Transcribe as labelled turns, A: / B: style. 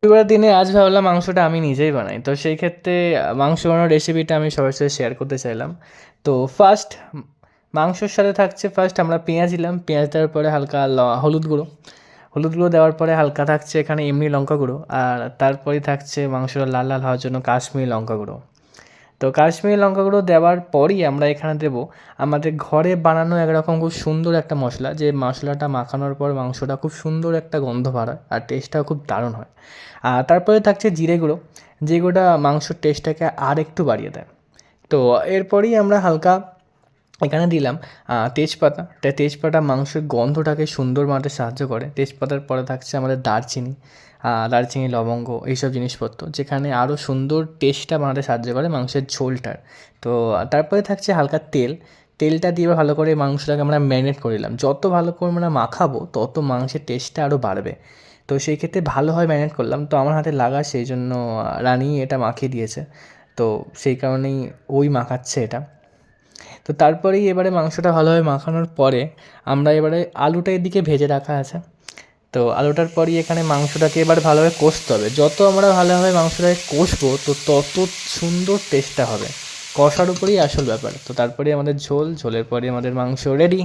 A: রবিবার দিনে আজ ভাবলাম মাংসটা আমি নিজেই বানাই, তো সেই ক্ষেত্রে মাংস বানানোর রেসিপিটা আমি সবার সাথে শেয়ার করতে চাইলাম। তো ফার্স্ট মাংসর সাথে থাকছে, ফার্স্ট আমরা পেঁয়াজ দিলাম, পেঁয়াজ দেওয়ার পরে হালকা হলুদ গুঁড়ো দেওয়ার পরে হালকা থাকছে এখানে এমনি লঙ্কা গুঁড়ো, আর তারপরে থাকছে মাংসটা লাল লাল হওয়ার জন্য কাশ্মীরি লঙ্কা গুঁড়ো। তো কাশ্মীরি লঙ্কা গুঁড়ো দেওয়ার পরই আমরা এখানে দেবো আমাদের ঘরে বানানো একরকম খুব সুন্দর একটা মশলা, যে মশলাটা মাখানোর পর মাংসটা খুব সুন্দর একটা গন্ধ বার হয় আর টেস্টটাও খুব দারুণ হয়। আর তারপরে থাকছে জিরে গুঁড়ো, যেগুলোটা মাংসর টেস্টটাকে আর একটু বাড়িয়ে দেয়। তো এরপরেই আমরা হালকা এখানে দিলাম তেজপাতা। তেজপাতা মাংসের গন্ধটাকে সুন্দর বানাতে সাহায্য করে। তেজপাতার পরে থাকছে আমাদের দারচিনি, লবঙ্গ, এইসব জিনিসপত্র, যেখানে আরও সুন্দর টেস্টটা বানাতে সাহায্য করে মাংসের ঝোলটার। তো তারপরে থাকছে হালকা তেলটা দিয়ে ভালো করে মাংসটাকে আমরা ম্যারিনেট করে নিলাম। যত ভালো করে আমরা মাখাবো তত মাংসের টেস্টটা আরও বাড়বে। তো সেই ক্ষেত্রে ভালোভাবে ম্যারিনেট করলাম, তো আমার হাতে লাগা, সেই জন্য রানি এটা মাখিয়ে দিয়েছে। তো সেই কারণেই ওই মাখাচ্ছে এটা। তো তারপরেই এবারে মাংসটা ভালোভাবে মাখানোর পরে আমরা এবারে আলুটা এদিকে ভেজে রাখা আছে। তো আলুটার পরই এখানে মাংসটাকে এবার ভালোভাবে কষতে হবে। যত আমরা ভালোভাবে মাংসটাকে কষবো তো তত সুন্দর টেস্টটা হবে। কষার উপরেই আসল ব্যাপার। তো তারপরে আমাদের ঝোলের পরে আমাদের মাংস রেডি।